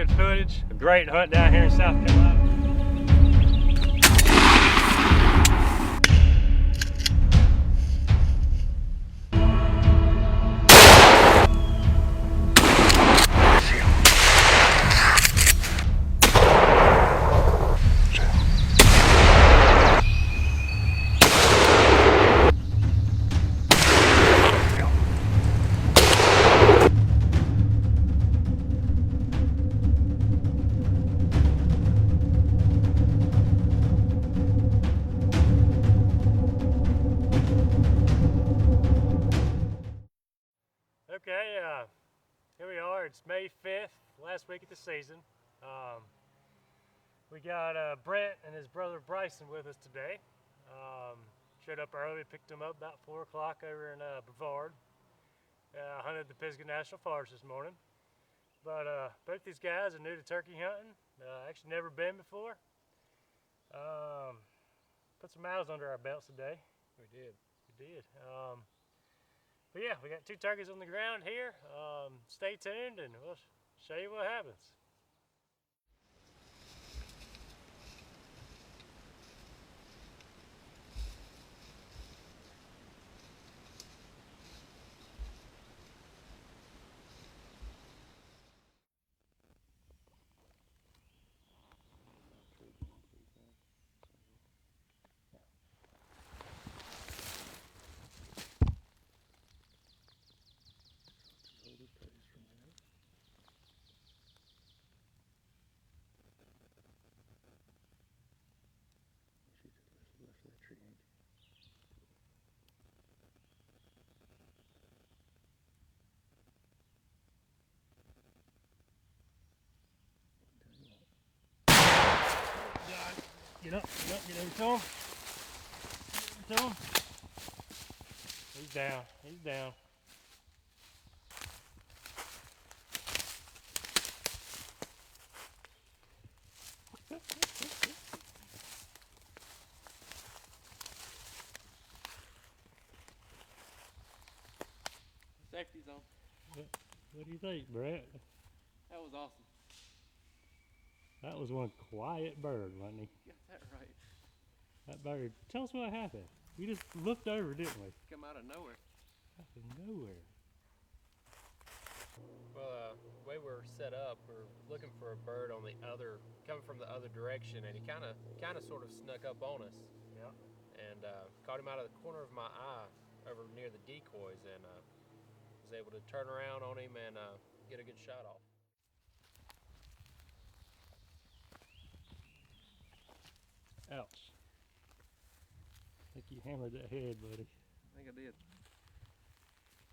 good footage. A great hunt down here in South Carolina. Okay, here we are. It's May 5th, last week of the season. We got Brent and his brother Bryson with us today. Showed up early, picked them up about 4 o'clock over in Brevard. Hunted the Pisgah National Forest this morning. But both these guys are new to turkey hunting. Actually never been before. Put some miles under our belts today. We did. But yeah, we got 2 turkeys on the ground here. Stay tuned and we'll show you what happens. Get up, get over to him. Get to him. He's down. Safety's on. What do you think, Brett? That was awesome. That was one quiet bird, wasn't he? You got that right. That bird. Tell us what happened. We just looked over, didn't we? Come out of nowhere. Out of nowhere. Well, the way we're set up, we're looking for a bird on the other, coming from the other direction, and he kind of sort of snuck up on us. Yeah. And caught him out of the corner of my eye over near the decoys, and was able to turn around on him and get a good shot off. Ouch. I think you hammered that head, buddy. I think I did.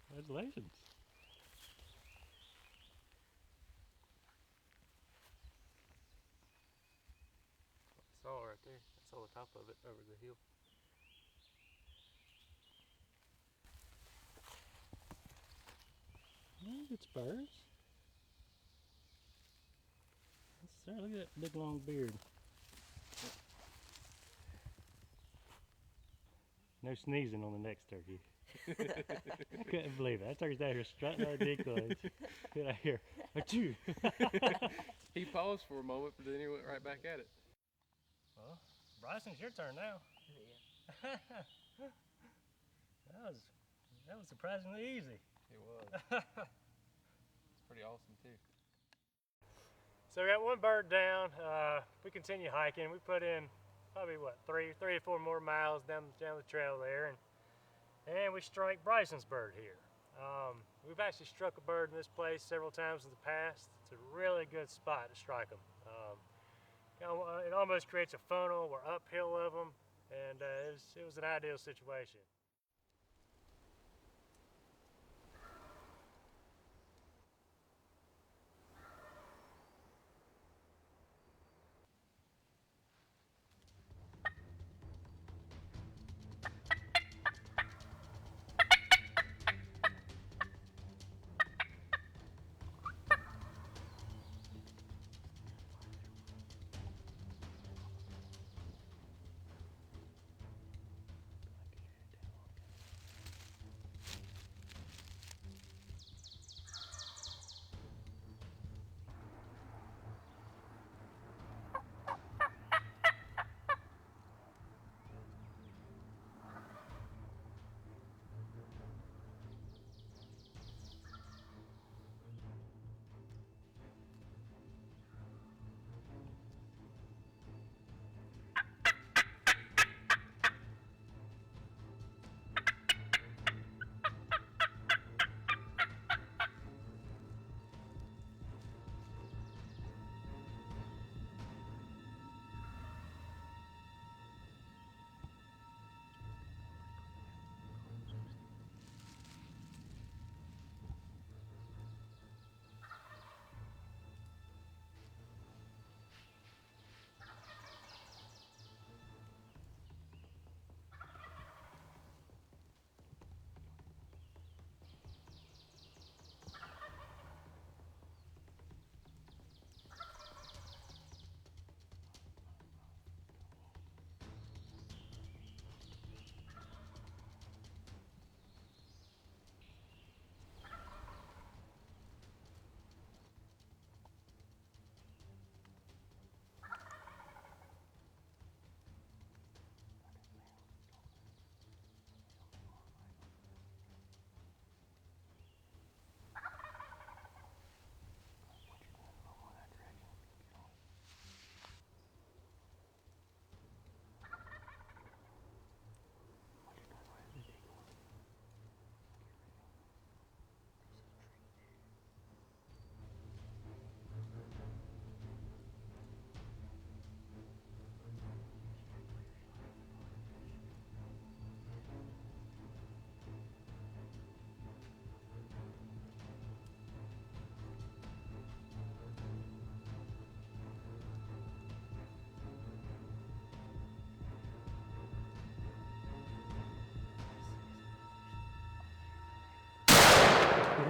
Congratulations. I saw right there. I saw the top of it over the hill. Yeah, it's birds. Yes, sir. Look at that big long beard. No sneezing on the next turkey. I couldn't believe it. That turkey's down here strutting our decoys. Get out here. Achoo! He paused for a moment, but then he went right back at it. Well, Bryson, it's your turn now. Yeah. that was surprisingly easy. It was. It's pretty awesome too. So we got one bird down. We continue hiking. We put in probably what, 3 or 4 more miles down the trail there, and we strike Bryson's bird here. We've actually struck a bird in this place several times in the past. It's a really good spot to strike them. It almost creates a funnel. We're uphill of them, and it was an ideal situation.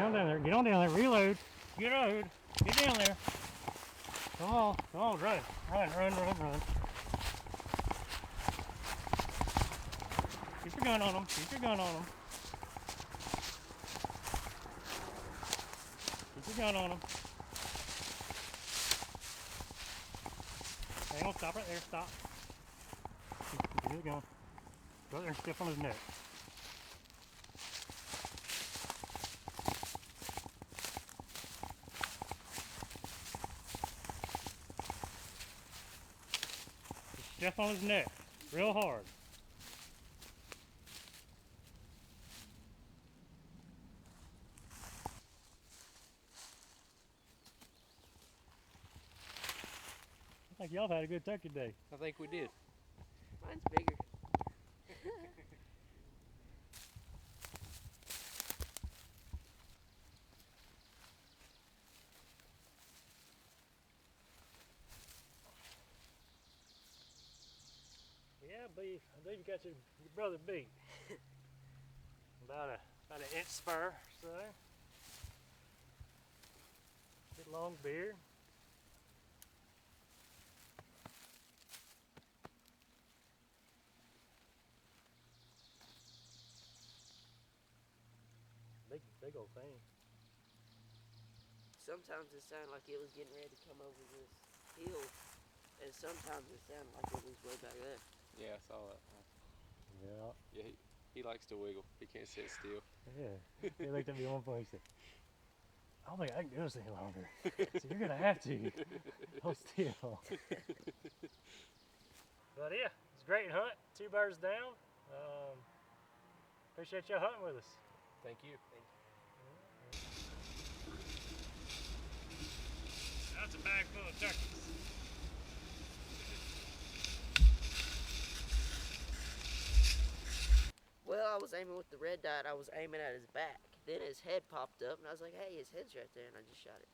on down there. Get on down there. Reload. Get down there. Come on. Run. Run. Keep your gun on them. Keep your gun on them. Hang on, stop right there. Stop. Give me the gun. Go out there and stiff on his neck. Stiff on his neck. Real hard. I think y'all had a good turkey day. I think we did. Mine's bigger. Yeah, I believe you got your brother beat. about an inch spur, so. Good long beard. Big old thing. Sometimes it sounded like it was getting ready to come over this hill, and sometimes it sounded like it was way back there. Yeah, I saw that. Yeah. Yeah, he likes to wiggle. He can't sit still. Yeah. He looked at me at one point and said, I don't think I can do this any longer. So you're gonna have to. Hold still. But yeah, it's a great hunt. 2 birds down. Appreciate y'all hunting with us. Thank you. That's a bag full of turkeys. Well, I was aiming with the red dot. I was aiming at his back. Then his head popped up, and I was like, hey, his head's right there, and I just shot it.